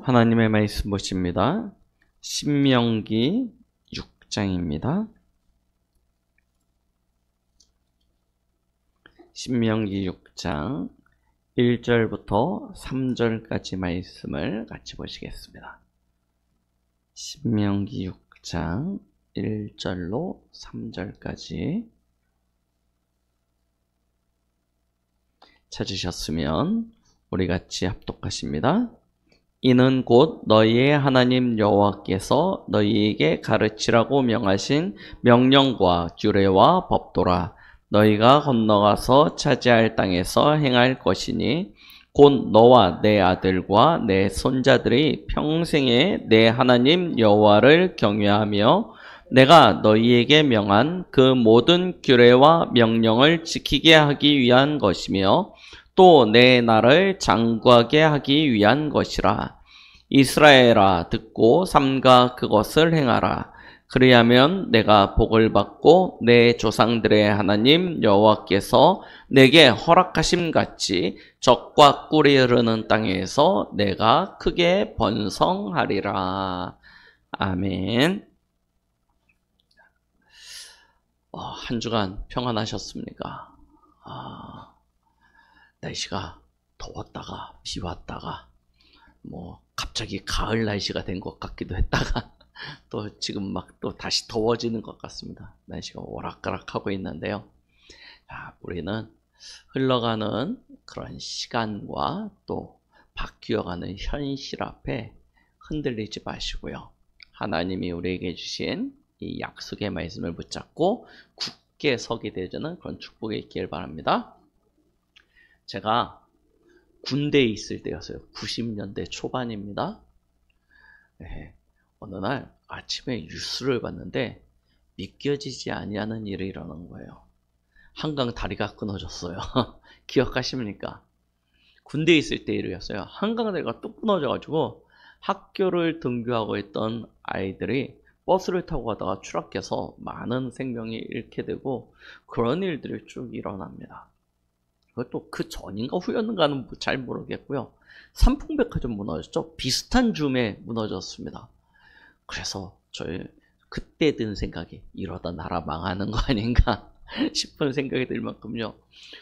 하나님의 말씀 보십니다. 신명기 6장입니다. 신명기 6장 1절부터 3절까지 말씀을 같이 보시겠습니다. 신명기 6장 1절로 3절까지 찾으셨으면 우리 같이 합독하십니다. 이는 곧 너희의 하나님 여호와께서 너희에게 가르치라고 명하신 명령과 규례와 법도라. 너희가 건너가서 차지할 땅에서 행할 것이니 곧 너와 내 아들과 내 손자들이 평생에 내 하나님 여호와를 경외하며 내가 너희에게 명한 그 모든 규례와 명령을 지키게 하기 위한 것이며 또 내 나라를 장구하게 하기 위한 것이라. 이스라엘아, 듣고 삼가 그것을 행하라. 그리하면 내가 복을 받고 내 조상들의 하나님 여호와께서 내게 허락하심 같이 젖과 꿀이 흐르는 땅에서 내가 크게 번성하리라. 아멘. 한 주간 평안하셨습니까? 날씨가 더웠다가 비 왔다가 갑자기 가을 날씨가 된 것 같기도 했다가 또 지금 막 또 다시 더워지는 것 같습니다. 날씨가 오락가락하고 있는데요. 우리는 흘러가는 그런 시간과 또 바뀌어가는 현실 앞에 흔들리지 마시고요. 하나님이 우리에게 주신 이 약속의 말씀을 붙잡고 굳게 서게 되는 그런 축복이 있길 바랍니다. 제가 군대에 있을 때였어요. 90년대 초반입니다. 어느 날 아침에 뉴스를 봤는데 믿겨지지 아니하는 일이 일어난 거예요. 한강 다리가 끊어졌어요. 기억하십니까? 군대에 있을 때 일이었어요. 한강 다리가 뚝 끊어져가지고 학교를 등교하고 있던 아이들이 버스를 타고 가다가 추락해서 많은 생명이 잃게 되고 그런 일들이 쭉 일어납니다. 그것도 그 전인가 후였는가는 잘 모르겠고요. 삼풍백화점 무너졌죠. 비슷한 즈음에 무너졌습니다. 그래서 저희 그때 든 생각이 이러다 나라 망하는 거 아닌가 싶은 생각이 들 만큼요.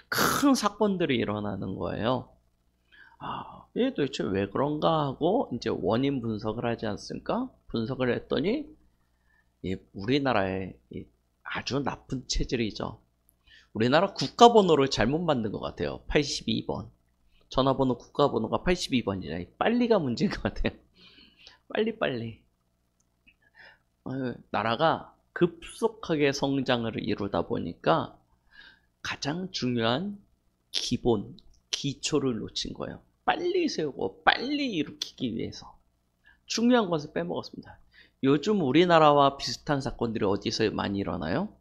큰 사건들이 일어나는 거예요. 이게 도대체 왜 그런가 하고 이제 원인 분석을 하지 않습니까? 분석을 했더니 우리나라의 아주 나쁜 체질이죠. 우리나라 국가번호를 잘못 만든 것 같아요. 82번. 전화번호 국가번호가 82번이잖아요. 빨리가 문제인 것 같아요. 빨리. 나라가 급속하게 성장을 이루다 보니까 가장 중요한 기본, 기초를 놓친 거예요. 빨리 세우고 빨리 일으키기 위해서. 중요한 것을 빼먹었습니다. 요즘 우리나라와 비슷한 사건들이 어디서 많이 일어나요?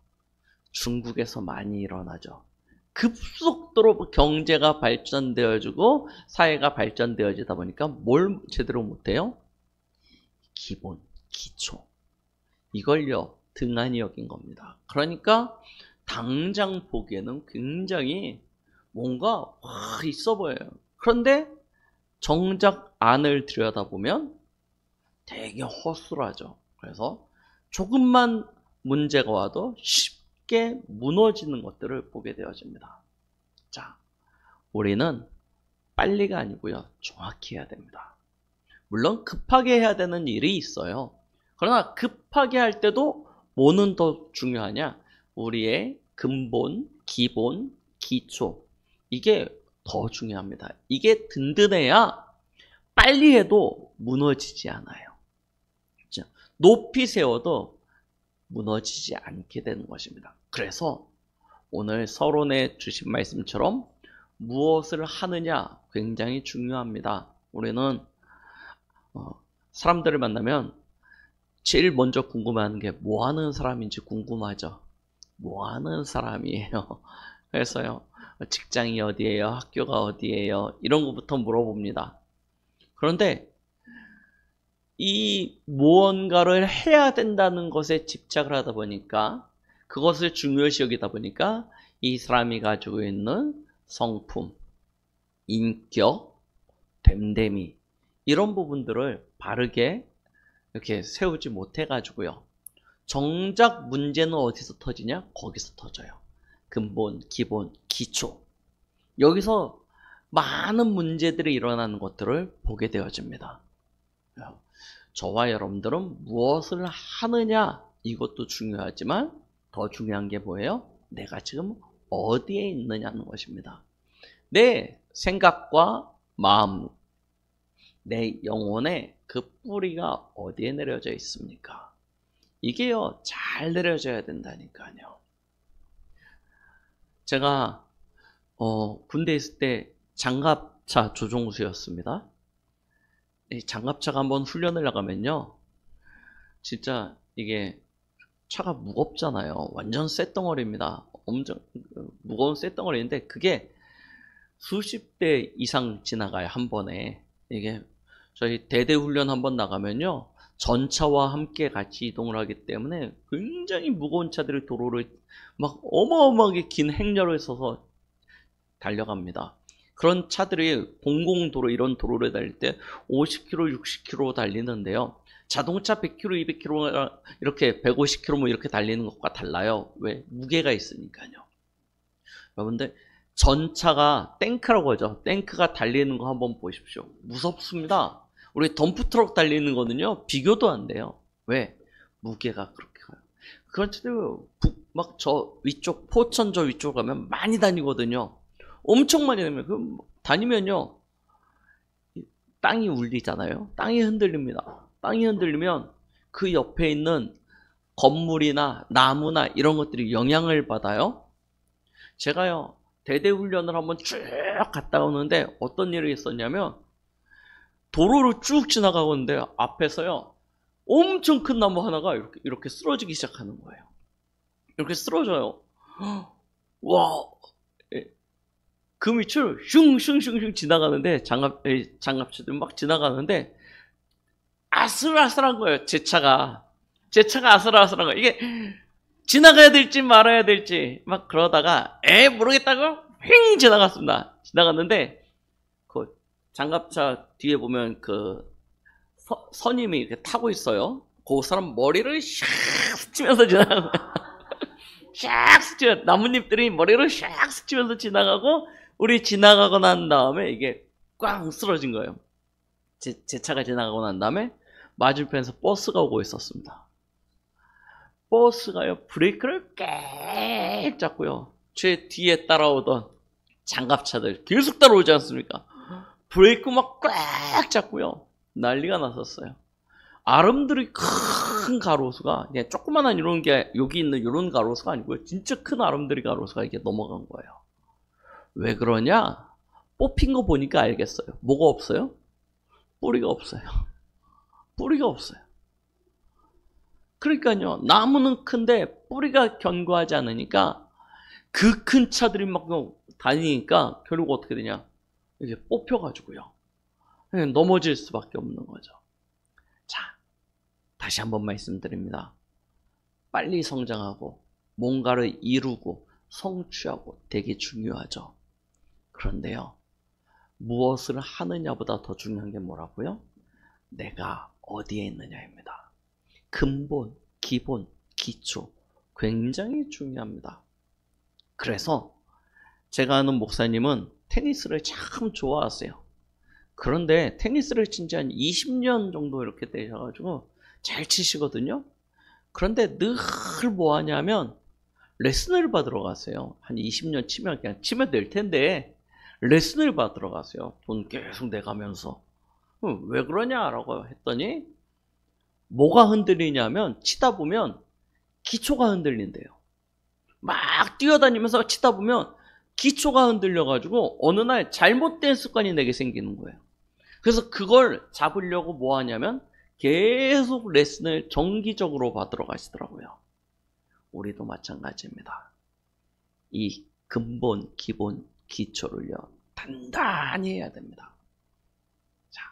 중국에서 많이 일어나죠. 급속도로 경제가 발전되어지고 사회가 발전되어지다 보니까 뭘 제대로 못해요? 기본, 기초. 이걸요 등한히 여긴 겁니다. 그러니까 당장 보기에는 굉장히 뭔가 있어 보여요. 그런데 정작 안을 들여다보면 되게 허술하죠. 그래서 조금만 문제가 와도 쉽게 무너지는 것들을 보게 되어집니다. 자, 우리는 빨리가 아니고요, 정확히 해야 됩니다. 물론 급하게 해야 되는 일이 있어요. 그러나 급하게 할 때도 뭐는 더 중요하냐? 우리의 근본, 기본, 기초. 이게 더 중요합니다. 이게 든든해야 빨리 해도 무너지지 않아요. 높이 세워도 무너지지 않게 되는 것입니다. 그래서 오늘 서론에 주신 말씀처럼 무엇을 하느냐 굉장히 중요합니다. 우리는 사람들을 만나면 제일 먼저 궁금해하는 게 뭐 하는 사람인지 궁금하죠. 뭐 하는 사람이에요. 그래서요, 직장이 어디예요? 학교가 어디예요? 이런 것부터 물어봅니다. 그런데 이 무언가를 해야 된다는 것에 집착을 하다 보니까 그것을 중요시 여기다 보니까 이 사람이 가지고 있는 성품, 인격, 됨됨이 이런 부분들을 바르게 이렇게 세우지 못해가지고요. 정작 문제는 어디서 터지냐? 거기서 터져요. 근본, 기본, 기초. 여기서 많은 문제들이 일어나는 것들을 보게 되어집니다. 저와 여러분들은 무엇을 하느냐? 이것도 중요하지만 더 중요한 게 뭐예요? 내가 지금 어디에 있느냐는 것입니다. 내 생각과 마음, 내 영혼의 그 뿌리가 어디에 내려져 있습니까? 이게요, 잘 내려져야 된다니까요. 제가 군대에 있을 때 장갑차 조종수였습니다. 이 장갑차가 한번 훈련을 나가면요, 진짜 이게 차가 무겁잖아요. 완전 쇳덩어리입니다. 엄청 무거운 쇳덩어리인데 그게 수십 대 이상 지나가요, 한 번에. 이게 저희 대대 훈련 한번 나가면요, 전차와 함께 같이 이동을 하기 때문에 굉장히 무거운 차들이 도로를 막 어마어마하게 긴 행렬을 서서 달려갑니다. 그런 차들이 공공도로, 이런 도로를 달릴 때 50km, 60km 달리는데요. 자동차 100km, 200km, 이렇게 150km 뭐 이렇게 달리는 것과 달라요. 왜? 무게가 있으니까요. 여러분들, 전차가 탱크라고 하죠. 탱크가 달리는 거 한번 보십시오. 무섭습니다. 우리 덤프트럭 달리는 거는요, 비교도 안 돼요. 왜? 무게가 그렇게 가요. 그렇죠. 막 저 위쪽, 포천 저 위쪽 가면 많이 다니거든요. 엄청 많이 다니면요, 땅이 울리잖아요. 땅이 흔들립니다. 땅이 흔들리면 그 옆에 있는 건물이나 나무나 이런 것들이 영향을 받아요. 제가요, 대대 훈련을 한번 쭉 갔다 오는데 어떤 일이 있었냐면, 도로를 쭉 지나가고 있는데 앞에서요, 엄청 큰 나무 하나가 이렇게 쓰러지기 시작하는 거예요. 이렇게 쓰러져요. 와, 그 밑을 슝슝슝슝 지나가는데, 장갑차들 막 지나가는데 아슬아슬한 거예요. 제 차가 아슬아슬한 거예요. 이게 지나가야 될지 말아야 될지 막 그러다가 모르겠다고 휙 지나갔습니다. 지나갔는데 그 장갑차 뒤에 보면 그 선임이 이렇게 타고 있어요. 그 사람 머리를 샥 스치면서 지나가고 샥 스치며, 나뭇잎들이 머리를 샥 스치면서 지나가고, 우리 지나가고 난 다음에 이게 꽝 쓰러진 거예요. 제 차가 지나가고 난 다음에 맞은편에서 버스가 오고 있었습니다. 버스가요, 브레이크를 꽉 잡고요, 제 뒤에 따라오던 장갑차들 계속 따라오지 않습니까? 브레이크 막 꽉 잡고요, 난리가 났었어요. 아름드리 큰 가로수가, 그냥 조그만한 이런 게 여기 있는 이런 가로수가 아니고요, 진짜 큰 아름드리 가로수가 이게 넘어간 거예요. 왜 그러냐? 뽑힌 거 보니까 알겠어요. 뭐가 없어요? 뿌리가 없어요. 뿌리가 없어요. 그러니까요, 나무는 큰데 뿌리가 견고하지 않으니까 그 큰 차들이 막 다니니까 결국 어떻게 되냐? 이게 뽑혀가지고요, 그냥 넘어질 수밖에 없는 거죠. 자, 다시 한번 말씀드립니다. 빨리 성장하고 뭔가를 이루고 성취하고 되게 중요하죠. 그런데요, 무엇을 하느냐보다 더 중요한 게 뭐라고요? 내가 어디에 있느냐입니다. 근본, 기본, 기초 굉장히 중요합니다. 그래서 제가 아는 목사님은 테니스를 참 좋아하세요. 그런데 테니스를 친 지 한 20년 정도 이렇게 되셔가지고 잘 치시거든요. 그런데 늘 뭐 하냐면 레슨을 받으러 가세요. 한 20년 치면 그냥 치면 될 텐데 레슨을 받으러 가세요. 돈 계속 내가면서. 왜 그러냐라고 했더니, 뭐가 흔들리냐면 치다 보면 기초가 흔들린대요. 막 뛰어다니면서 치다 보면 기초가 흔들려가지고 어느 날 잘못된 습관이 내게 생기는 거예요. 그래서 그걸 잡으려고 뭐 하냐면 계속 레슨을 정기적으로 받으러 가시더라고요. 우리도 마찬가지입니다. 이 근본, 기본, 기초를요, 단단히 해야 됩니다. 자,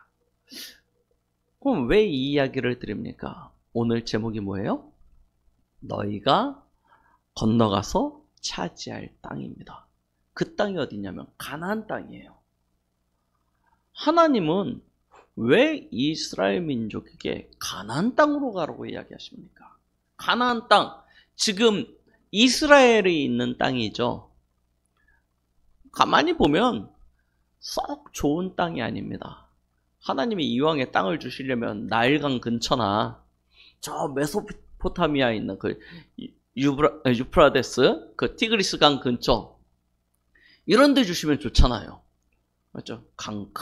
그럼 왜 이 이야기를 드립니까? 오늘 제목이 뭐예요? 너희가 건너가서 차지할 땅입니다. 그 땅이 어디냐면 가나안 땅이에요. 하나님은 왜 이스라엘 민족에게 가나안 땅으로 가라고 이야기하십니까? 가나안 땅, 지금 이스라엘이 있는 땅이죠. 가만히 보면 썩 좋은 땅이 아닙니다. 하나님이 이왕에 땅을 주시려면 나일강 근처나 저 메소포타미아에 있는 그 유프라데스, 그 티그리스 강 근처 이런 데 주시면 좋잖아요. 맞죠? 큰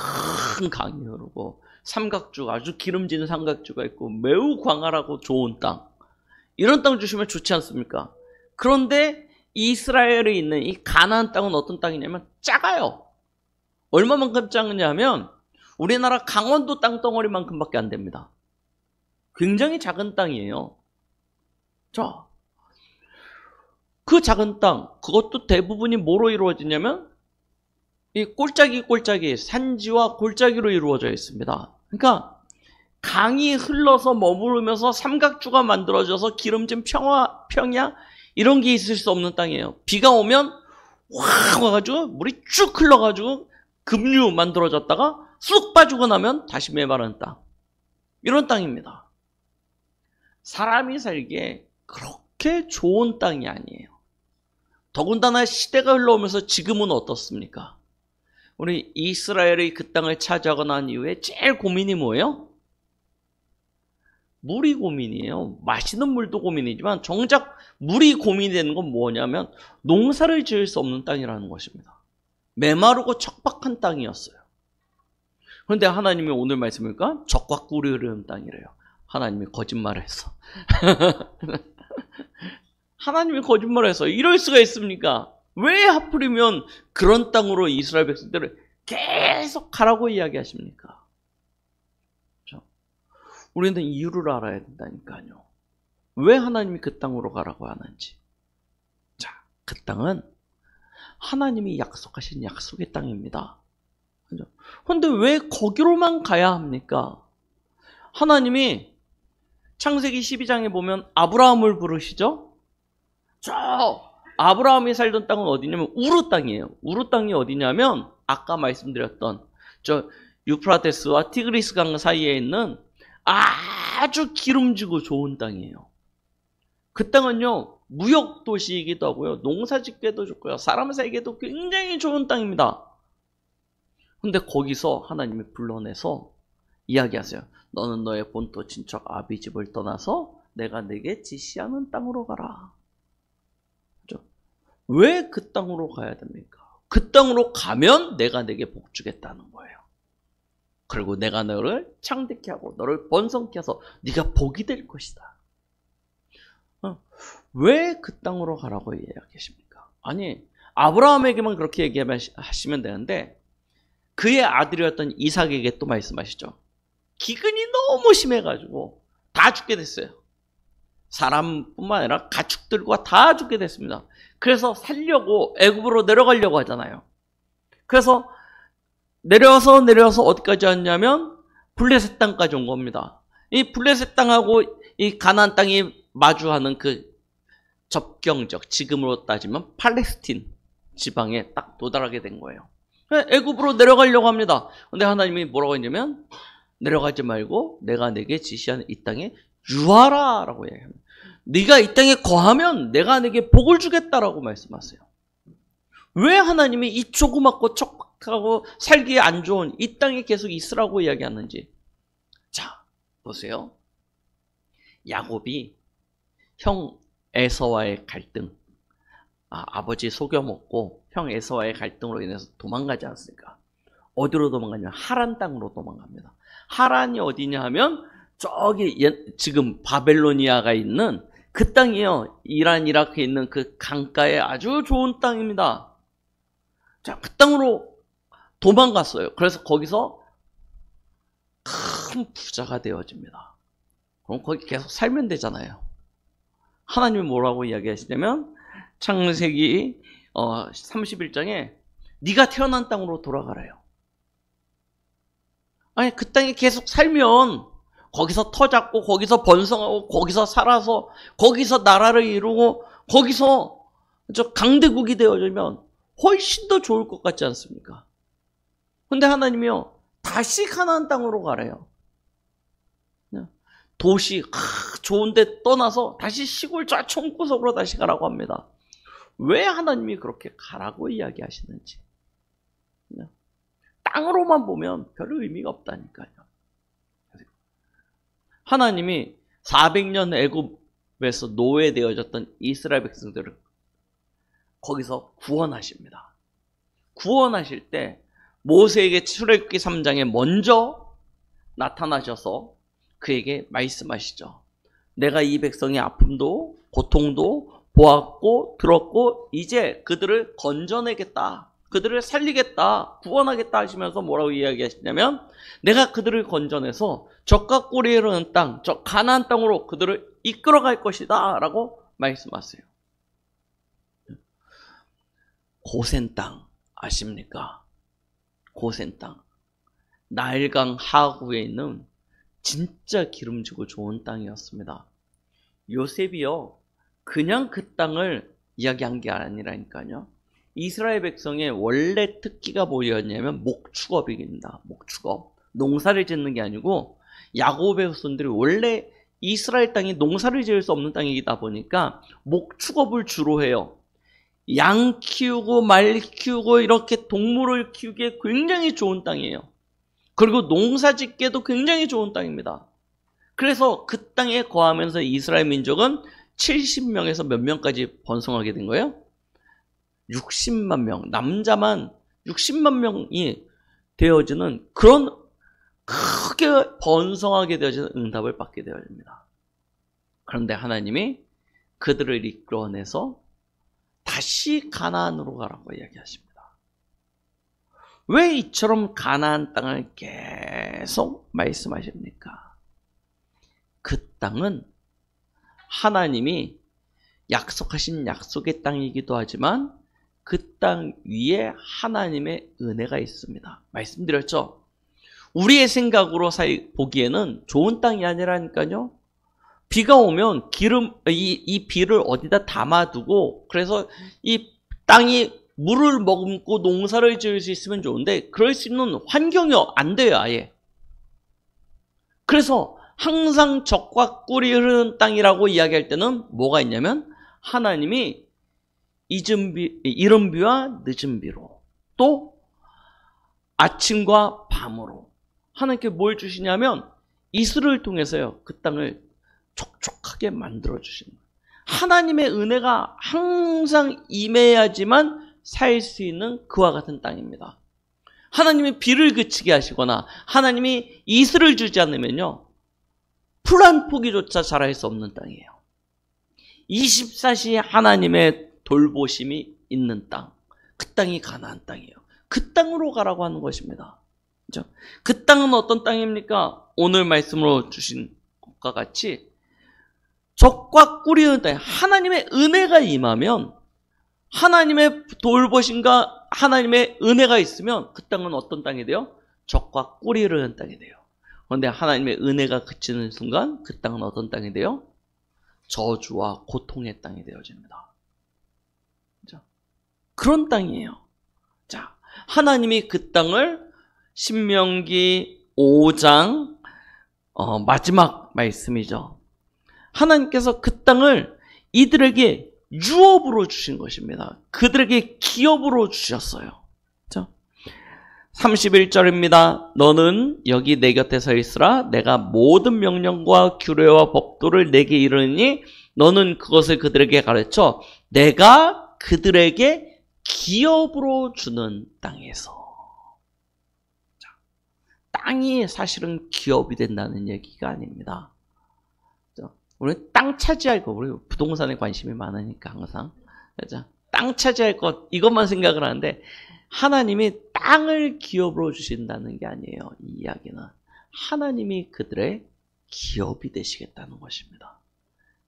강이 흐르고 삼각주, 아주 기름진 삼각주가 있고 매우 광활하고 좋은 땅, 이런 땅 주시면 좋지 않습니까? 그런데 이스라엘에 있는 이 가나안 땅은 어떤 땅이냐면 작아요. 얼마만큼 작으냐면 우리나라 강원도 땅덩어리만큼밖에 안 됩니다. 굉장히 작은 땅이에요. 자, 그 작은 땅, 그것도 대부분이 뭐로 이루어지냐면 이 골짜기 산지와 골짜기로 이루어져 있습니다. 그러니까 강이 흘러서 머무르면서 삼각주가 만들어져서 기름진 평야 이런 게 있을 수 없는 땅이에요. 비가 오면 확 와가지고 물이 쭉 흘러가지고 급류 만들어졌다가 쑥 빠지고 나면 다시 메마른 땅, 이런 땅입니다. 사람이 살기에 그렇게 좋은 땅이 아니에요. 더군다나 시대가 흘러오면서 지금은 어떻습니까? 우리 이스라엘이 그 땅을 차지하고 난 이후에 제일 고민이 뭐예요? 물이 고민이에요. 마시는 물도 고민이지만 정작 물이 고민이 되는 건 뭐냐면 농사를 지을 수 없는 땅이라는 것입니다. 메마르고 척박한 땅이었어요. 그런데 하나님이 오늘 말씀이니까 적과 꿀이 흐르는 땅이래요. 하나님이 거짓말을 했어. 하나님이 거짓말을 해서 이럴 수가 있습니까? 왜 하필이면 그런 땅으로 이스라엘 백성들을 계속 가라고 이야기하십니까? 그렇죠? 우리는 이유를 알아야 된다니까요. 왜 하나님이 그 땅으로 가라고 하는지. 자, 그 땅은 하나님이 약속하신 약속의 땅입니다. 그런데 왜 거기로만 가야 합니까? 하나님이 창세기 12장에 보면 아브라함을 부르시죠? 저 아브라함이 살던 땅은 어디냐면 우르 땅이에요. 우르 땅이 어디냐면 아까 말씀드렸던 저 유프라테스와 티그리스 강 사이에 있는 아주 기름지고 좋은 땅이에요. 그 땅은요, 무역 도시이기도 하고요, 농사 짓기도 좋고요, 사람 살기에도 굉장히 좋은 땅입니다. 근데 거기서 하나님이 불러내서 이야기하세요. 너는 너의 본토 친척 아비 집을 떠나서 내가 내게 지시하는 땅으로 가라. 그렇죠? 왜 그 땅으로 가야 됩니까? 그 땅으로 가면 내가 내게 복 주겠다는 거예요. 그리고 내가 너를 창대케 하고 너를 번성케 해서 네가 복이 될 것이다. 왜 그 땅으로 가라고 이야기하십니까? 아니, 아브라함에게만 그렇게 얘기하시면 되는데 그의 아들이었던 이삭에게 또 말씀하시죠. 기근이 너무 심해가지고 다 죽게 됐어요. 사람뿐만 아니라 가축들과 다 죽게 됐습니다. 그래서 살려고 애굽으로 내려가려고 하잖아요. 그래서 내려서 어디까지 왔냐면 블레셋 땅까지 온 겁니다. 이 블레셋 땅하고 이 가나안 땅이 마주하는 그 접경적, 지금으로 따지면 팔레스틴 지방에 딱 도달하게 된 거예요. 애굽으로 내려가려고 합니다. 근데 하나님이 뭐라고 했냐면 내려가지 말고 내가 내게 지시하는 이 땅에 유하라 라고 얘기합니다. 네가 이 땅에 거하면 내가 내게 복을 주겠다라고 말씀하세요. 왜 하나님이 이 조그맣고 척박하고 살기에 안 좋은 이 땅에 계속 있으라고 이야기하는지. 자, 보세요. 야곱이 형 에서와의 갈등, 아버지 속여먹고 형 에서와의 갈등으로 인해서 도망가지 않습니까? 어디로 도망가냐면 하란 땅으로 도망갑니다. 하란이 어디냐 하면 저기 지금 바벨로니아가 있는 그 땅이에요. 이란, 이라크에 있는 그 강가에 아주 좋은 땅입니다. 자, 그 땅으로 도망갔어요. 그래서 거기서 큰 부자가 되어집니다. 그럼 거기 계속 살면 되잖아요. 하나님이 뭐라고 이야기하시냐면 창세기 31장에 네가 태어난 땅으로 돌아가래요. 아니, 그 땅에 계속 살면 거기서 터 잡고 거기서 번성하고 거기서 살아서 거기서 나라를 이루고 거기서 저 강대국이 되어지면 훨씬 더 좋을 것 같지 않습니까? 근데 하나님이요, 다시 가나안 땅으로 가래요. 도시 좋은데 떠나서 다시 시골 저 총구석으로 다시 가라고 합니다. 왜 하나님이 그렇게 가라고 이야기하시는지. 땅으로만 보면 별 의미가 없다니까요. 하나님이 400년 애굽에서 노예되어졌던 이스라엘 백성들을 거기서 구원하십니다. 구원하실 때 모세에게 출애굽기 3장에 먼저 나타나셔서 그에게 말씀하시죠. 내가 이 백성의 아픔도 고통도 보았고 들었고 이제 그들을 건져내겠다. 그들을 살리겠다. 구원하겠다 하시면서 뭐라고 이야기하시냐면 내가 그들을 건져내서 적과 꿀이 흐르는 땅, 저 가나안 땅으로 그들을 이끌어갈 것이다 라고 말씀하세요. 고센 땅 아십니까? 고센 땅. 나일강 하구에 있는 진짜 기름지고 좋은 땅이었습니다. 요셉이요, 그냥 그 땅을 이야기한 게 아니라니까요. 이스라엘 백성의 원래 특기가 뭐였냐면 목축업입니다. 목축업. 농사를 짓는 게 아니고 야곱의 후손들이 원래 이스라엘 땅이 농사를 지을 수 없는 땅이다 보니까 목축업을 주로 해요. 양 키우고 말 키우고 이렇게 동물을 키우기에 굉장히 좋은 땅이에요. 그리고 농사 짓기에도 굉장히 좋은 땅입니다. 그래서 그 땅에 거하면서 이스라엘 민족은 70명에서 몇 명까지 번성하게 된 거예요? 60만 명, 남자만 60만 명이 되어지는 그런 크게 번성하게 되어지는 응답을 받게 되어집니다. 그런데 하나님이 그들을 이끌어내서 다시 가나안으로 가라고 이야기하십니다. 왜 이처럼 가나안 땅을 계속 말씀하십니까? 그 땅은 하나님이 약속하신 약속의 땅이기도 하지만 그 땅 위에 하나님의 은혜가 있습니다. 말씀드렸죠? 우리의 생각으로 보기에는 좋은 땅이 아니라니까요. 비가 오면 이 비를 어디다 담아두고 그래서 이 땅이 물을 머금고 농사를 지을 수 있으면 좋은데 그럴 수 있는 환경이 안 돼요, 아예. 그래서 항상 적과 꿀이 흐르는 땅이라고 이야기할 때는 뭐가 있냐면 하나님이 이른 비와 늦은 비로 또 아침과 밤으로 하나님께 뭘 주시냐면 이슬을 통해서요, 그 땅을 촉촉하게 만들어 주시는 거예요. 하나님의 은혜가 항상 임해야지만 살 수 있는 그와 같은 땅입니다. 하나님이 비를 그치게 하시거나 하나님이 이슬을 주지 않으면요, 풀 한 포기조차 자랄 수 없는 땅이에요. 24시 하나님의 돌보심이 있는 땅, 그 땅이 가나안 땅이에요. 그 땅으로 가라고 하는 것입니다. 그렇죠? 그 땅은 어떤 땅입니까? 오늘 말씀으로 주신 것과 같이 적과 꿀이 흐르는 땅, 하나님의 은혜가 임하면, 하나님의 돌보심과 하나님의 은혜가 있으면 그 땅은 어떤 땅이 돼요? 적과 꿀이 흐르는 땅이 돼요. 그런데 하나님의 은혜가 그치는 순간 그 땅은 어떤 땅이 돼요? 저주와 고통의 땅이 되어집니다. 그렇죠? 그런 땅이에요. 자, 하나님이 그 땅을 신명기 5장 마지막 말씀이죠. 하나님께서 그 땅을 이들에게 유업으로 주신 것입니다. 그들에게 기업으로 주셨어요. 그렇죠? 31절입니다. 너는 여기 내 곁에 서 있으라. 내가 모든 명령과 규례와 법도를 내게 이르니 너는 그것을 그들에게 가르쳐 내가 그들에게 기업으로 주는 땅에서. 자, 땅이 사실은 기업이 된다는 얘기가 아닙니다. 우리 땅 차지할 거, 우리 부동산에 관심이 많으니까 항상. 그렇죠? 땅 차지할 것, 이것만 생각을 하는데 하나님이 땅을 기업으로 주신다는 게 아니에요. 이 이야기는 하나님이 그들의 기업이 되시겠다는 것입니다.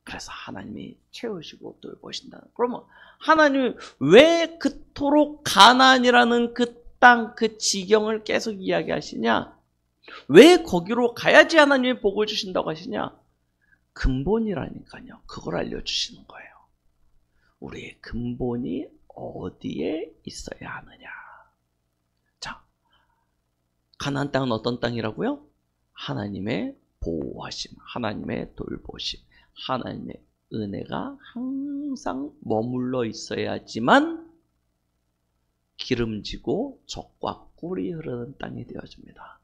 그래서 하나님이 채우시고 돌보신다는. 그러면 하나님이 왜 그토록 가나안이라는 그 땅, 그 지경을 계속 이야기하시냐? 왜 거기로 가야지 하나님이 복을 주신다고 하시냐? 근본이라니까요. 그걸 알려주시는 거예요. 우리의 근본이 어디에 있어야 하느냐. 자, 가나안 땅은 어떤 땅이라고요? 하나님의 보호하심, 하나님의 돌보심, 하나님의 은혜가 항상 머물러 있어야지만 기름지고 젖과 꿀이 흐르는 땅이 되어집니다.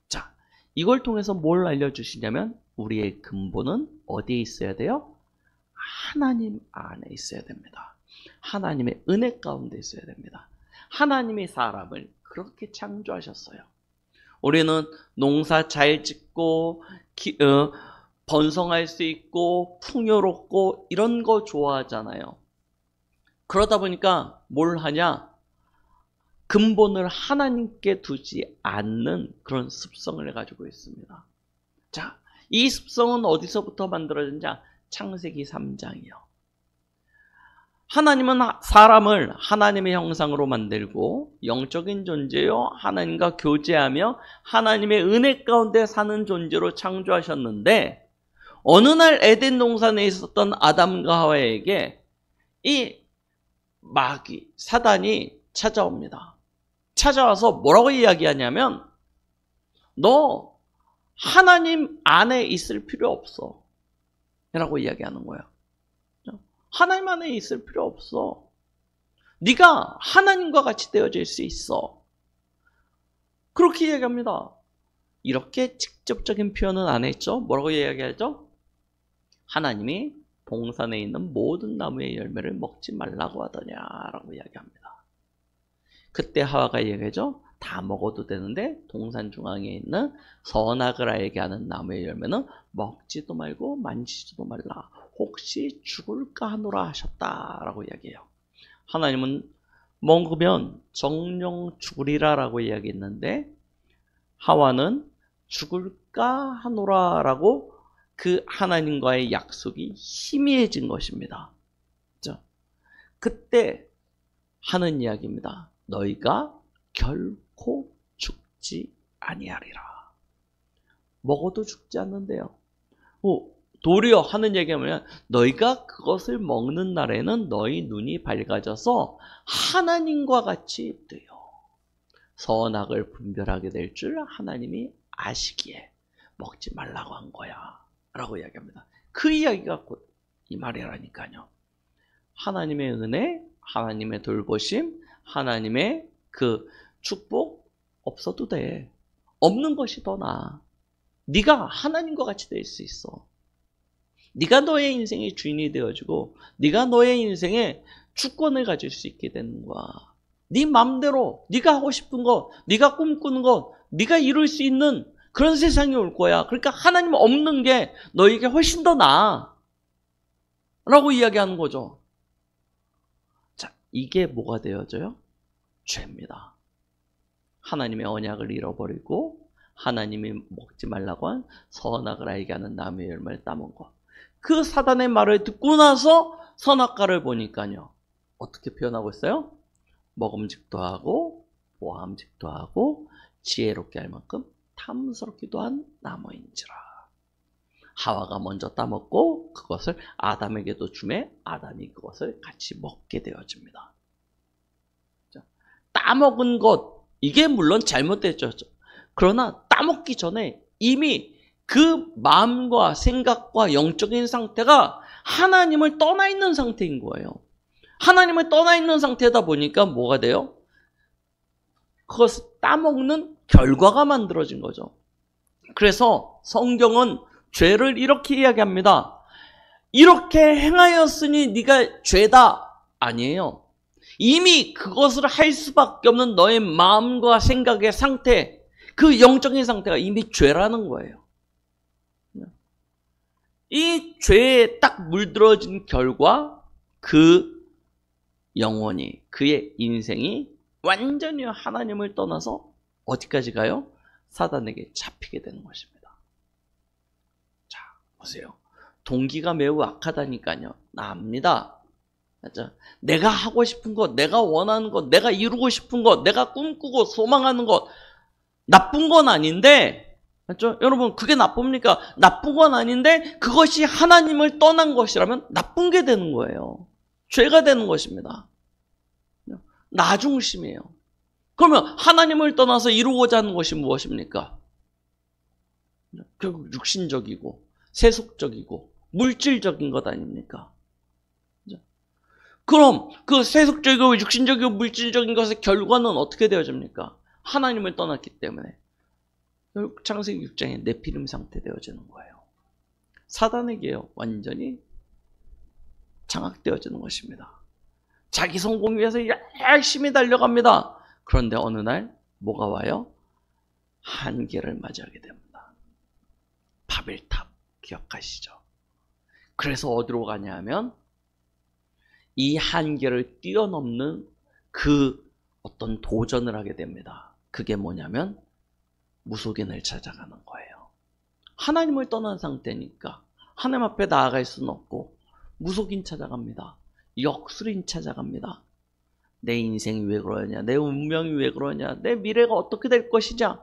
자, 이걸 통해서 뭘 알려주시냐면 우리의 근본은 어디에 있어야 돼요? 하나님 안에 있어야 됩니다. 하나님의 은혜 가운데 있어야 됩니다. 하나님이 사람을 그렇게 창조하셨어요. 우리는 농사 잘 짓고 번성할 수 있고 풍요롭고 이런 거 좋아하잖아요. 그러다 보니까 뭘 하냐? 근본을 하나님께 두지 않는 그런 습성을 가지고 있습니다. 자, 이 습성은 어디서부터 만들어졌냐? 창세기 3장이요. 하나님은 사람을 하나님의 형상으로 만들고 영적인 존재요, 하나님과 교제하며 하나님의 은혜 가운데 사는 존재로 창조하셨는데, 어느 날 에덴 동산에 있었던 아담과 하와에게 이 마귀, 사단이 찾아옵니다. 찾아와서 뭐라고 이야기하냐면, 너 하나님 안에 있을 필요 없어 라고 이야기하는 거예요. 하나님 안에 있을 필요 없어. 네가 하나님과 같이 되어질 수 있어. 그렇게 이야기합니다. 이렇게 직접적인 표현은 안 했죠. 뭐라고 이야기하죠? 하나님이 동산에 있는 모든 나무의 열매를 먹지 말라고 하더냐라고 이야기합니다. 그때 하와가 이야기하죠. 다 먹어도 되는데 동산 중앙에 있는 선악을 알게 하는 나무의 열매는 먹지도 말고 만지지도 말라. 혹시 죽을까 하노라 하셨다라고 이야기해요. 하나님은 먹으면 정령 죽으리라라고 이야기했는데, 하와는 죽을까 하노라라고 그 하나님과의 약속이 희미해진 것입니다. 그렇죠? 그때 하는 이야기입니다. 너희가 결코 죽지 아니하리라. 먹어도 죽지 않는데요. 도리어 하는 얘기가 뭐냐면, 너희가 그것을 먹는 날에는 너희 눈이 밝아져서 하나님과 같이 되어 선악을 분별하게 될 줄 하나님이 아시기에 먹지 말라고 한 거야 라고 이야기합니다. 그 이야기가 곧 이 말이라니까요. 하나님의 은혜, 하나님의 돌보심, 하나님의 그 축복 없어도 돼. 없는 것이 더 나아. 네가 하나님과 같이 될 수 있어. 네가 너의 인생의 주인이 되어주고 네가 너의 인생의 주권을 가질 수 있게 되는 거야. 네 마음대로 네가 하고 싶은 것, 네가 꿈꾸는 것, 네가 이룰 수 있는 그런 세상이 올 거야. 그러니까 하나님 없는 게 너에게 훨씬 더 나아 라고 이야기하는 거죠. 자, 이게 뭐가 되어져요? 죄입니다. 하나님의 언약을 잃어버리고 하나님이 먹지 말라고 한 선악을 알게 하는 나무의 열매를 따먹은 것. 그 사단의 말을 듣고 나서 선악과를 보니까요, 어떻게 표현하고 있어요? 먹음직도 하고 보암직도 하고 지혜롭게 할 만큼 탐스럽기도 한 나무인지라. 하와가 먼저 따먹고 그것을 아담에게도 주매 아담이 그것을 같이 먹게 되어집니다. 따먹은 것, 이게 물론 잘못됐죠. 그러나 따먹기 전에 이미 그 마음과 생각과 영적인 상태가 하나님을 떠나 있는 상태인 거예요. 하나님을 떠나 있는 상태다 보니까 뭐가 돼요? 그것을 따먹는 결과가 만들어진 거죠. 그래서 성경은 죄를 이렇게 이야기합니다. 이렇게 행하였으니 네가 죄다. 아니에요. 이미 그것을 할 수밖에 없는 너의 마음과 생각의 상태, 그 영적인 상태가 이미 죄라는 거예요. 이 죄에 딱 물들어진 결과 그 영혼이, 그의 인생이 완전히 하나님을 떠나서 어디까지 가요? 사단에게 잡히게 되는 것입니다. 자, 보세요. 동기가 매우 악하다니까요. 납니다. 맞죠? 내가 하고 싶은 것, 내가 원하는 것, 내가 이루고 싶은 것, 내가 꿈꾸고 소망하는 것, 나쁜 건 아닌데, 맞죠? 여러분, 그게 나쁩니까? 나쁜 건 아닌데 그것이 하나님을 떠난 것이라면 나쁜 게 되는 거예요. 죄가 되는 것입니다. 나 중심이에요. 그러면 하나님을 떠나서 이루고자 하는 것이 무엇입니까? 결국 육신적이고 세속적이고 물질적인 것 아닙니까? 그럼 그 세속적이고 육신적이고 물질적인 것의 결과는 어떻게 되어집니까? 하나님을 떠났기 때문에 결국 창세기 6장에 네피림 상태 되어지는 거예요. 사단에게요 완전히 장악되어지는 것입니다. 자기 성공 위해서 열심히 달려갑니다. 그런데 어느 날 뭐가 와요? 한계를 맞이하게 됩니다. 바벨탑 기억하시죠? 그래서 어디로 가냐 하면 이 한계를 뛰어넘는 그 어떤 도전을 하게 됩니다. 그게 뭐냐면 무속인을 찾아가는 거예요. 하나님을 떠난 상태니까 하나님 앞에 나아갈 수는 없고 무속인 찾아갑니다. 역술인 찾아갑니다. 내 인생이 왜 그러냐, 내 운명이 왜 그러냐, 내 미래가 어떻게 될 것이냐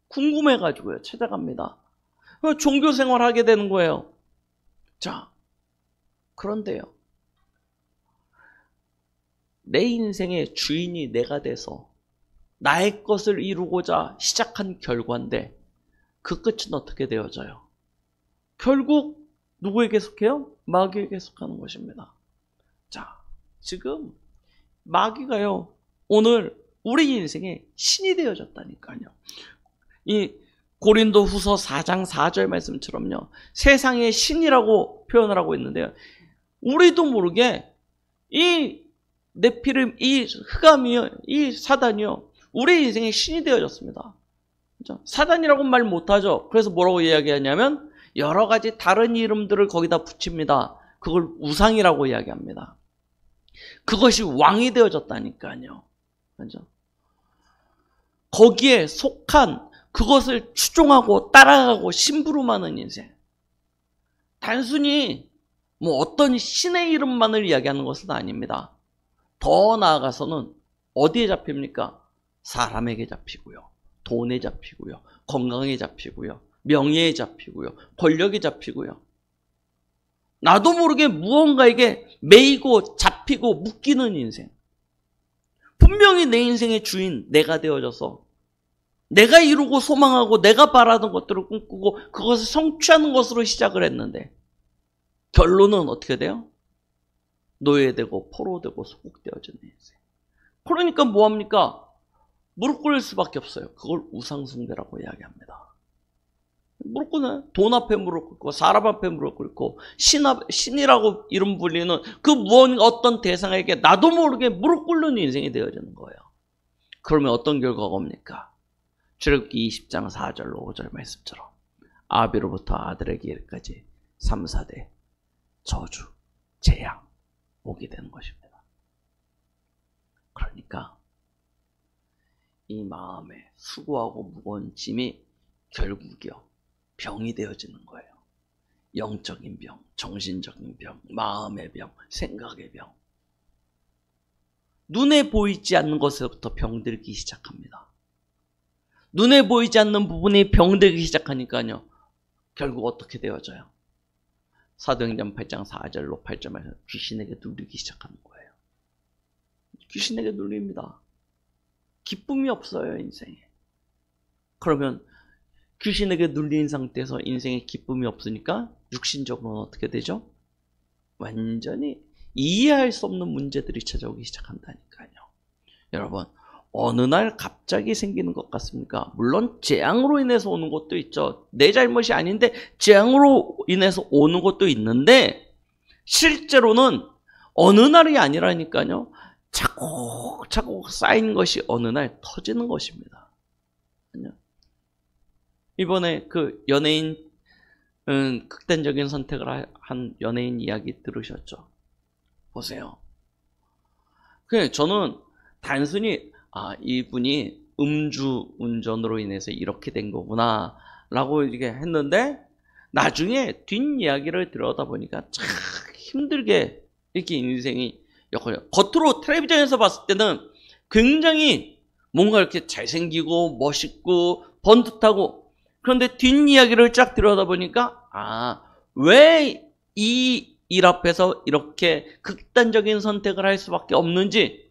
궁금해가지고요 찾아갑니다. 종교 생활하게 되는 거예요. 자, 그런데요 내 인생의 주인이 내가 돼서 나의 것을 이루고자 시작한 결과인데 그 끝은 어떻게 되어져요? 결국 누구에게 속해요? 마귀에게 속하는 것입니다. 자, 지금 마귀가요 오늘 우리 인생의 신이 되어졌다니까요. 이 고린도 후서 4장 4절 말씀처럼요 세상의 신이라고 표현을 하고 있는데요, 우리도 모르게 이 네피림, 이 흑암이요, 이 사단이요 우리 인생의 신이 되어졌습니다. 그렇죠? 사단이라고 말 못하죠. 그래서 뭐라고 이야기하냐면 여러 가지 다른 이름들을 거기다 붙입니다. 그걸 우상이라고 이야기합니다. 그것이 왕이 되어졌다니까요. 그렇죠? 거기에 속한 그것을 추종하고 따라가고 심부름하는 인생. 단순히 뭐 어떤 신의 이름만을 이야기하는 것은 아닙니다. 더 나아가서는 어디에 잡힙니까? 사람에게 잡히고요. 돈에 잡히고요. 건강에 잡히고요. 명예에 잡히고요. 권력에 잡히고요. 나도 모르게 무언가에게 매이고 잡히고 묶이는 인생. 분명히 내 인생의 주인 내가 되어져서 내가 이루고 소망하고 내가 바라던 것들을 꿈꾸고 그것을 성취하는 것으로 시작을 했는데 결론은 어떻게 돼요? 노예되고 포로되고 소국되어지는 인생. 그러니까 뭐합니까? 무릎 꿇을 수밖에 없어요. 그걸 우상숭배라고 이야기합니다. 무릎 꿇는, 돈 앞에 무릎 꿇고 사람 앞에 무릎 꿇고 신이라고 이름 불리는 그 무언가 어떤 대상에게 나도 모르게 무릎 꿇는 인생이 되어지는 거예요. 그러면 어떤 결과가 옵니까? 출애굽기 20장 4절로 5절 말씀처럼 아비로부터 아들에게 이르기까지 3, 4대 저주, 재앙 오게 되는 것입니다. 그러니까 이 마음에 수고하고 무거운 짐이 결국이요 병이 되어지는 거예요. 영적인 병, 정신적인 병, 마음의 병, 생각의 병. 눈에 보이지 않는 것에서부터 병들기 시작합니다. 눈에 보이지 않는 부분이 병들기 시작하니까요 결국 어떻게 되어져요? 사도행전 8장 4절로 8절에서 귀신에게 눌리기 시작하는 거예요. 귀신에게 눌립니다. 기쁨이 없어요, 인생에. 그러면 귀신에게 눌린 상태에서 인생에 기쁨이 없으니까 육신적으로는 어떻게 되죠? 완전히 이해할 수 없는 문제들이 찾아오기 시작한다니까요. 여러분, 어느 날 갑자기 생기는 것 같습니까? 물론 재앙으로 인해서 오는 것도 있죠. 내 잘못이 아닌데 재앙으로 인해서 오는 것도 있는데 실제로는 어느 날이 아니라니까요. 차곡차곡 쌓인 것이 어느 날 터지는 것입니다. 이번에 그 연예인 극단적인 선택을 한 연예인 이야기 들으셨죠? 보세요. 저는 단순히 이분이 음주 운전으로 인해서 이렇게 된 거구나 라고 이렇게 했는데 나중에 뒷이야기를 들여다보니까 참 힘들게 이렇게 인생이 겉으로 텔레비전에서 봤을 때는 굉장히 뭔가 이렇게 잘생기고 멋있고 번듯하고, 그런데 뒷이야기를 쫙 들여다보니까 왜 이 일 앞에서 이렇게 극단적인 선택을 할 수밖에 없는지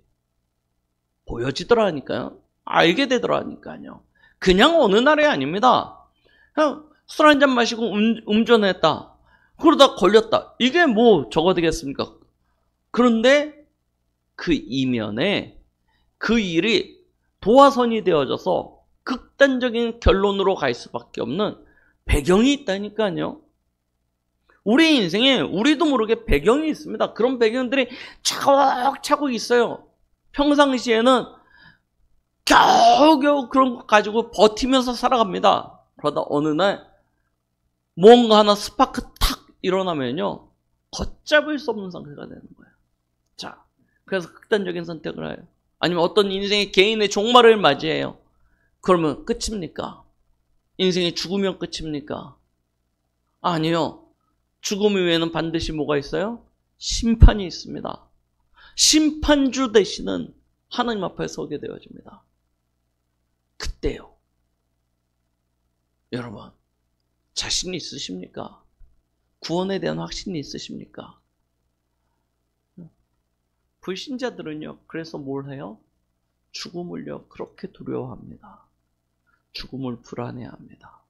보여지더라니까요. 알게 되더라니까요. 그냥 어느 날이 아닙니다. 그냥 술 한잔 마시고 운전했다. 그러다 걸렸다. 이게 뭐 저거 되겠습니까? 그런데 그 이면에 그 일이 도화선이 되어져서 극단적인 결론으로 갈 수밖에 없는 배경이 있다니까요. 우리 인생에 우리도 모르게 배경이 있습니다. 그런 배경들이 차곡차곡 있어요. 평상시에는 겨우겨우 그런 것 가지고 버티면서 살아갑니다. 그러다 어느 날 뭔가 하나 스파크 탁 일어나면요, 걷잡을 수 없는 상태가 되는 거예요. 자, 그래서 극단적인 선택을 해요. 아니면 어떤 인생의 개인의 종말을 맞이해요. 그러면 끝입니까? 인생이 죽으면 끝입니까? 아니요. 죽음 이후에는 반드시 뭐가 있어요? 심판이 있습니다. 심판주 되시는 하나님 앞에 서게 되어집니다. 그때요. 여러분, 자신이 있으십니까? 구원에 대한 확신이 있으십니까? 불신자들은요, 그래서 뭘 해요? 죽음을요, 그렇게 두려워합니다. 죽음을 불안해합니다.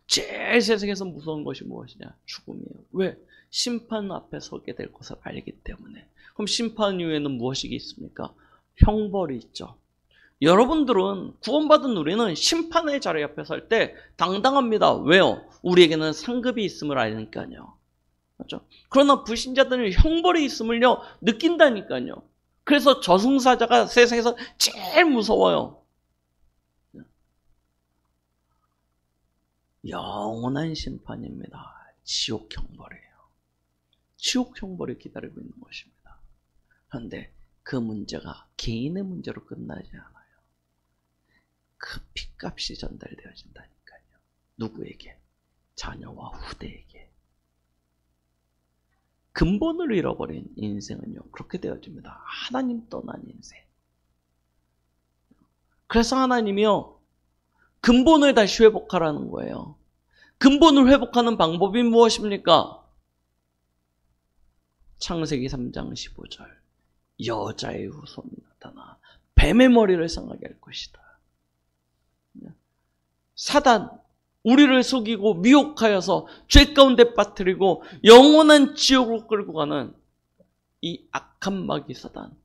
제일 세상에서 무서운 것이 무엇이냐? 죽음이에요. 왜? 심판 앞에 서게 될 것을 알기 때문에. 그럼 심판 이후에는 무엇이 있습니까? 형벌이 있죠. 여러분들은, 구원받은 우리는 심판의 자리 앞에 설 때 당당합니다. 왜요? 우리에게는 상급이 있음을 아니까요. 맞죠? 그러나 불신자들은 형벌이 있음을요, 느낀다니까요. 그래서 저승사자가 세상에서 제일 무서워요. 영원한 심판입니다. 지옥 형벌이에요. 지옥 형벌이 기다리고 있는 것입니다. 그런데 그 문제가 개인의 문제로 끝나지 않아요. 그 핏값이 전달되어진다니까요. 누구에게? 자녀와 후대에게. 근본을 잃어버린 인생은요, 그렇게 되어집니다. 하나님 떠난 인생. 그래서 하나님이요, 근본을 다시 회복하라는 거예요. 근본을 회복하는 방법이 무엇입니까? 창세기 3장 15절. 여자의 후손이 나타나 뱀의 머리를 상하게 할 것이다. 사단, 우리를 속이고 미혹하여서 죄 가운데 빠뜨리고 영원한 지옥으로 끌고 가는 이 악한 마귀 사단,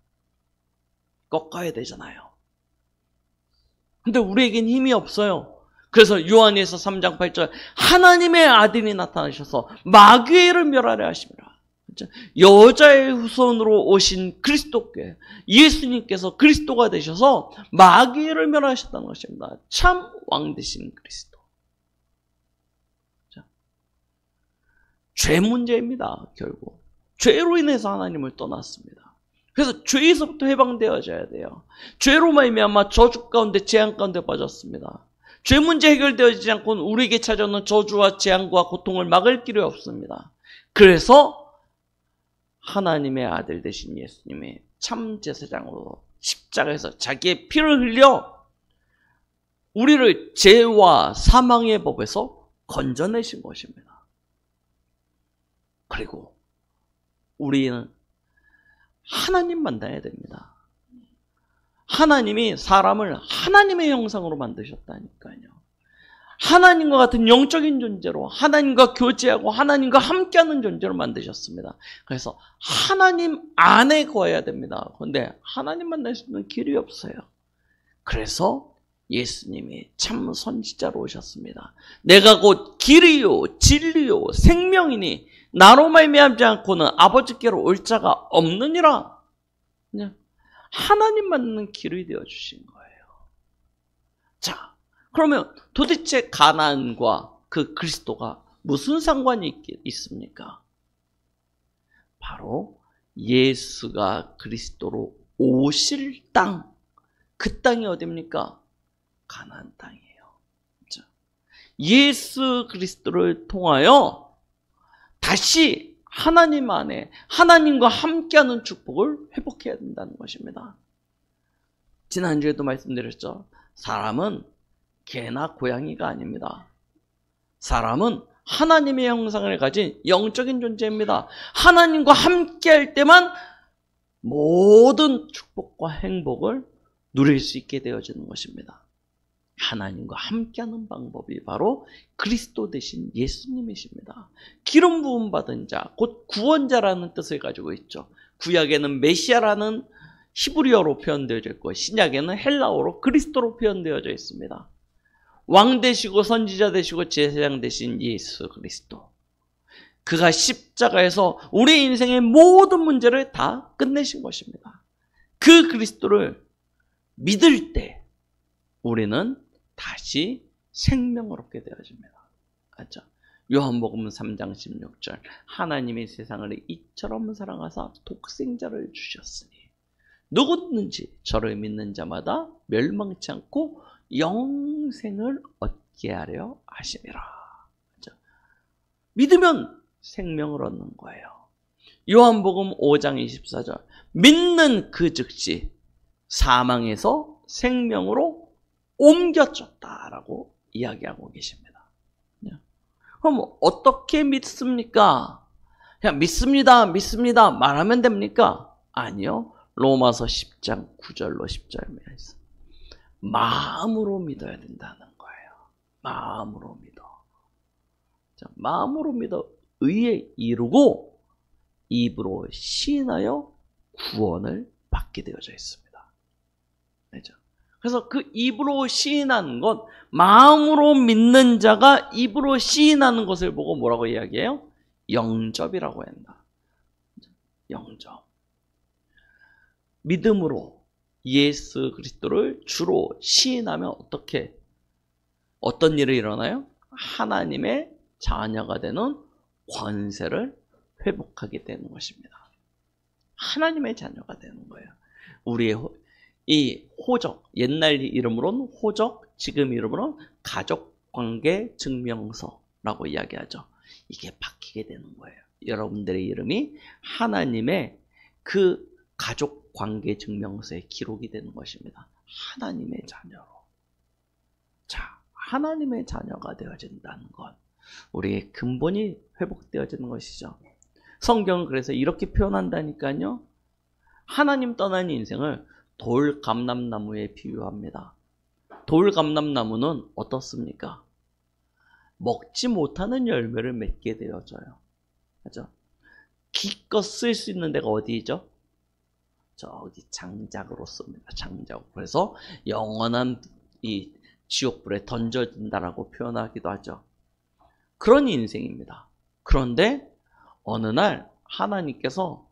꺾어야 되잖아요. 근데 우리에겐 힘이 없어요. 그래서 요한에서 3장 8절, 하나님의 아들이 나타나셔서 마귀를 멸하려 하십니다. 여자의 후손으로 오신 그리스도께, 예수님께서 그리스도가 되셔서 마귀를 멸하셨다는 것입니다. 참 왕 되신 그리스도. 죄 문제입니다. 결국 죄로 인해서 하나님을 떠났습니다. 그래서 죄에서부터 해방되어져야 돼요. 죄로 말미암아 저주 가운데, 재앙 가운데 빠졌습니다. 죄 문제 해결되어지지 않고는 우리에게 찾아오는 저주와 재앙과 고통을 막을 길이 없습니다. 그래서 하나님의 아들 되신 예수님이 참 제사장으로 십자가에서 자기의 피를 흘려 우리를 죄와 사망의 법에서 건져내신 것입니다. 그리고 우리는 하나님 만나야 됩니다. 하나님이 사람을 하나님의 형상으로 만드셨다니까요. 하나님과 같은 영적인 존재로 하나님과 교제하고 하나님과 함께하는 존재로 만드셨습니다. 그래서 하나님 안에 거해야 됩니다. 그런데 하나님 만날 수 있는 길이 없어요. 그래서 예수님이 참 선지자로 오셨습니다. 내가 곧 길이요 진리요 생명이니 나로 말미암지 않고는 아버지께로 올 자가 없느니라. 그냥 하나님 만나는 길이 되어주신 거예요. 자, 그러면 도대체 가나안과 그 그리스도가 무슨 상관이 있습니까? 바로 예수가 그리스도로 오실 땅, 그 땅이 어디입니까? 가나안 땅이에요. 자, 예수 그리스도를 통하여 다시 하나님 안에 하나님과 함께하는 축복을 회복해야 된다는 것입니다. 지난주에도 말씀드렸죠. 사람은 개나 고양이가 아닙니다. 사람은 하나님의 형상을 가진 영적인 존재입니다. 하나님과 함께할 때만 모든 축복과 행복을 누릴 수 있게 되어지는 것입니다. 하나님과 함께하는 방법이 바로 그리스도 되신 예수님이십니다. 기름 부음 받은 자, 곧 구원자라는 뜻을 가지고 있죠. 구약에는 메시아라는 히브리어로 표현되어져 있고 신약에는 헬라어로 그리스도로 표현되어져 있습니다. 왕 되시고 선지자 되시고 제사장 되신 예수 그리스도. 그가 십자가에서 우리 인생의 모든 문제를 다 끝내신 것입니다. 그 그리스도를 믿을 때 우리는 다시 생명을 얻게 되어집니다. 맞죠? 요한복음 3장 16절 하나님이 세상을 이처럼 사랑하사 독생자를 주셨으니 누구든지 저를 믿는 자마다 멸망치 않고 영생을 얻게 하려 하심이라. 맞죠? 믿으면 생명을 얻는 거예요. 요한복음 5장 24절 믿는 그 즉시 사망에서 생명으로 옮겨졌다라고 이야기하고 계십니다. 그럼 어떻게 믿습니까? 그냥 믿습니다, 믿습니다 말하면 됩니까? 아니요. 로마서 10장 9절로 10절에 있어. 마음으로 믿어야 된다는 거예요. 마음으로 믿어. 자, 마음으로 믿어 의에 이루고 입으로 시인하여 구원을 받게 되어져 있습니다. 그렇죠? 그래서 그 입으로 시인하는 것, 마음으로 믿는 자가 입으로 시인하는 것을 보고 뭐라고 이야기해요? 영접이라고 한다. 영접. 믿음으로 예수 그리스도를 주로 시인하면 어떤 일이 일어나요? 하나님의 자녀가 되는 권세를 회복하게 되는 것입니다. 하나님의 자녀가 되는 거예요. 우리의 이 호적, 옛날 이름으로는 호적, 지금 이름으로는 가족관계 증명서라고 이야기하죠. 이게 바뀌게 되는 거예요. 여러분들의 이름이 하나님의 그 가족관계 증명서에 기록이 되는 것입니다. 하나님의 자녀로. 자, 하나님의 자녀가 되어진다는 것. 우리의 근본이 회복되어지는 것이죠. 성경은 그래서 이렇게 표현한다니까요. 하나님 떠난 인생을 돌감람나무에 비유합니다. 돌감람나무는 어떻습니까? 먹지 못하는 열매를 맺게 되어져요. 그죠? 기껏 쓸 수 있는 데가 어디죠? 저기 장작으로 씁니다. 장작. 그래서 영원한 이 지옥불에 던져진다라고 표현하기도 하죠. 그런 인생입니다. 그런데 어느 날 하나님께서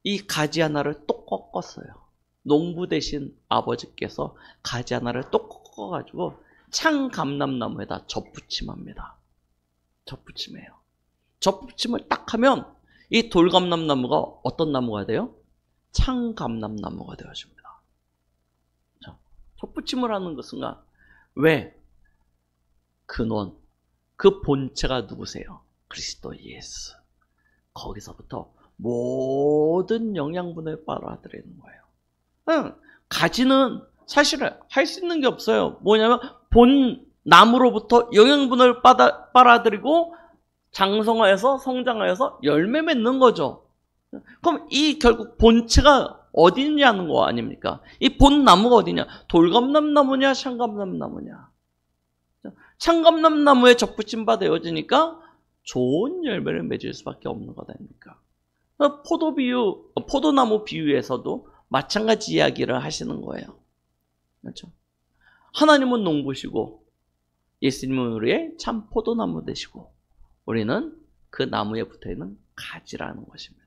이 가지 하나를 똑 꺾었어요. 농부 되신 아버지께서 가지 하나를 똑 꺾어가지고 창감람나무에다 접붙임합니다. 접붙임해요. 접붙임을 딱 하면 이 돌감람나무가 어떤 나무가 돼요? 창감람나무가 되어집니다. 접붙임을 하는 것은 왜? 근원, 그 본체가 누구세요? 그리스도 예수. 거기서부터 모든 영양분을 빨아들이는 거예요. 가지는 사실은 할 수 있는 게 없어요. 뭐냐면 본 나무로부터 영양분을 빨아들이고 장성하여서 성장하여서 열매 맺는 거죠. 그럼 이 결국 본체가 어디 있냐는 거 아닙니까? 이 본 나무가 어디냐? 돌감람나무냐 창감람나무냐? 창감람나무에 접붙임 받아여지니까 좋은 열매를 맺을 수밖에 없는 것 아닙니까? 포도나무 비유에서도 마찬가지 이야기를 하시는 거예요. 그렇죠? 하나님은 농부시고 예수님은 우리의 참 포도나무 되시고 우리는 그 나무에 붙어있는 가지라는 것입니다.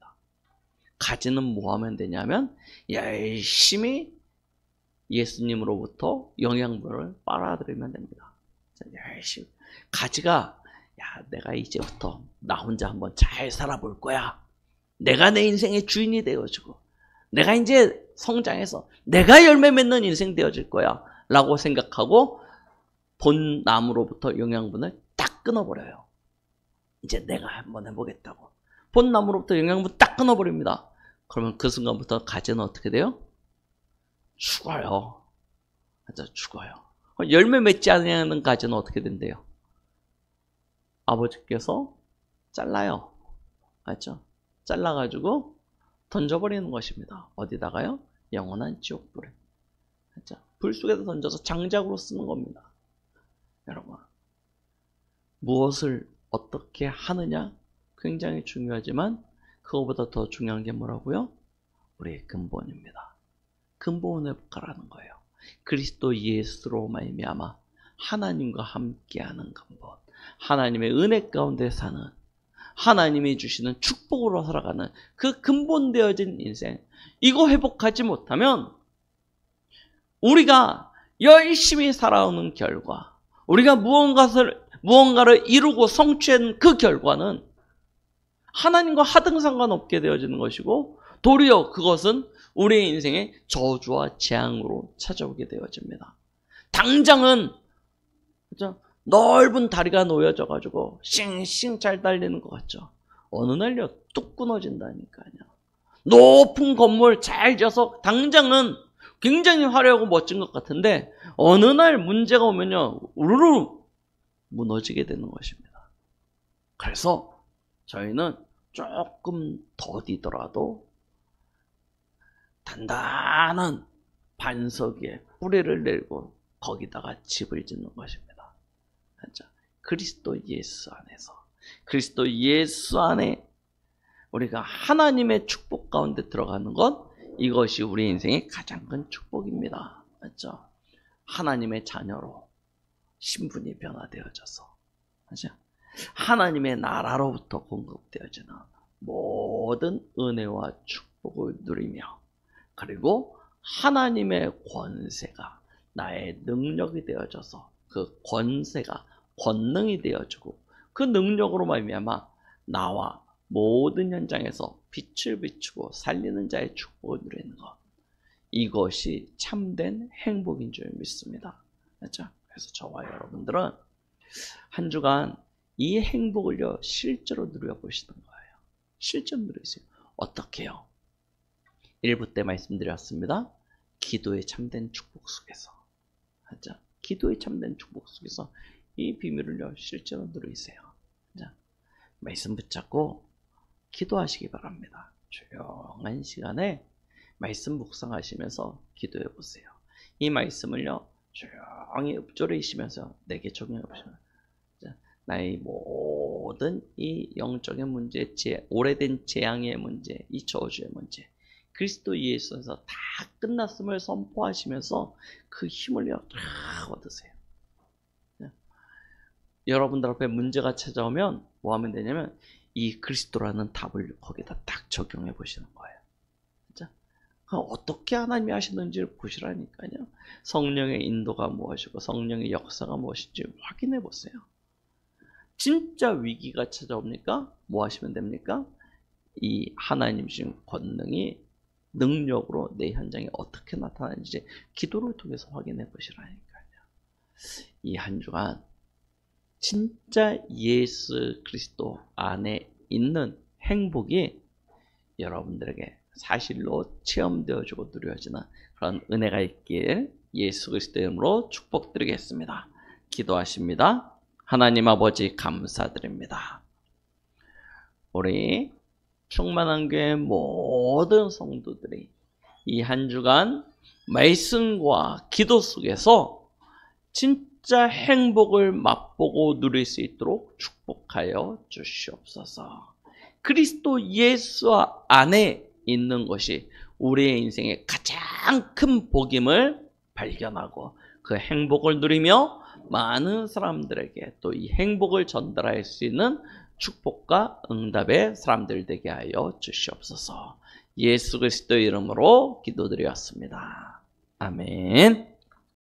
가지는 뭐 하면 되냐면 열심히 예수님으로부터 영양분을 빨아들이면 됩니다. 열심히. 가지가 내가 이제부터 나 혼자 한번 잘 살아볼 거야. 내가 내 인생의 주인이 되어주고 내가 이제 성장해서 내가 열매 맺는 인생 되어질 거야 라고 생각하고 본 나무로부터 영양분을 딱 끊어버려요. 이제 내가 한번 해보겠다고 본 나무로부터 영양분 딱 끊어버립니다. 그러면 그 순간부터 가지는 어떻게 돼요? 죽어요. 맞아, 죽어요. 열매 맺지 않는 가지는 어떻게 된대요? 아버지께서 잘라요. 맞죠? 잘라가지고 던져버리는 것입니다. 어디다가요? 영원한 지옥불에. 불 속에서 던져서 장작으로 쓰는 겁니다. 여러분, 무엇을 어떻게 하느냐 굉장히 중요하지만 그거보다 더 중요한 게 뭐라고요? 우리의 근본입니다. 근본을 가라는 거예요. 그리스도 예수로 말미암아 하나님과 함께하는 근본, 하나님의 은혜 가운데 사는, 하나님이 주시는 축복으로 살아가는 그 근본되어진 인생, 이거 회복하지 못하면 우리가 열심히 살아오는 결과, 우리가 무언가를 이루고 성취한 그 결과는 하나님과 하등 상관없게 되어지는 것이고, 도리어 그것은 우리의 인생의 저주와 재앙으로 찾아오게 되어집니다. 당장은 그죠? 넓은 다리가 놓여져 가지고 싱싱 잘 달리는 것 같죠. 어느 날요 뚝 끊어진다니까요. 높은 건물 잘 지어서 당장은 굉장히 화려하고 멋진 것 같은데 어느 날 문제가 오면요 우르르 무너지게 되는 것입니다. 그래서 저희는 조금 더디더라도 단단한 반석 위에 뿌리를 내고 거기다가 집을 짓는 것입니다. 그리스도 예수 안에서, 그리스도 예수 안에 우리가 하나님의 축복 가운데 들어가는 것, 이것이 우리 인생의 가장 큰 축복입니다. 맞죠? 하나님의 자녀로 신분이 변화되어져서, 맞죠? 하나님의 나라로부터 공급되어지는 모든 은혜와 축복을 누리며, 그리고 하나님의 권세가 나의 능력이 되어져서 그 권세가 권능이 되어지고 그 능력으로 말미암아 나와 모든 현장에서 빛을 비추고 살리는 자의 축복을 누리는 것, 이것이 참된 행복인 줄 믿습니다. 그렇죠? 그래서 저와 여러분들은 한 주간 이 행복을요 실제로 누려보시는 거예요. 실제로 누리세요. 어떻게요? 1부 때 말씀드렸습니다. 기도의 참된 축복 속에서, 그렇죠? 기도의 참된 축복 속에서 이 비밀을요 실제로 누리세요. 자, 말씀 붙잡고 기도하시기 바랍니다. 조용한 시간에 말씀 묵상하시면서 기도해 보세요. 이 말씀을요 조용히 읊조리시면서 내게 적용해 보시면, 나의 모든 이 영적인 문제, 오래된 재앙의 문제, 이 저주의 문제, 그리스도 예수에서 다 끝났음을 선포하시면서 그 힘을요 다 얻으세요. 여러분들 앞에 문제가 찾아오면 뭐 하면 되냐면 이 그리스도라는 답을 거기다 딱 적용해 보시는 거예요. 진짜 어떻게 하나님이 하시는지를 보시라니까요. 성령의 인도가 무엇이고 성령의 역사가 무엇인지 확인해 보세요. 진짜 위기가 찾아옵니까? 뭐 하시면 됩니까? 이 하나님 주신 권능이 능력으로 내 현장에 어떻게 나타나는지 기도를 통해서 확인해 보시라니까요. 이 한 주간 진짜 예수 그리스도 안에 있는 행복이 여러분들에게 사실로 체험되어지고 누려지는 그런 은혜가 있길 예수 그리스도 이름으로 축복드리겠습니다. 기도하십니다. 하나님 아버지 감사드립니다. 우리 충만한 교회 모든 성도들이 이 한 주간 말씀과 기도 속에서 진짜 행복을 맛보고 누릴 수 있도록 축복하여 주시옵소서. 그리스도 예수 안에 있는 것이 우리의 인생의 가장 큰 복임을 발견하고 그 행복을 누리며 많은 사람들에게 또 이 행복을 전달할 수 있는 축복과 응답의 사람들 되게 하여 주시옵소서. 예수 그리스도 이름으로 기도드렸습니다. 아멘.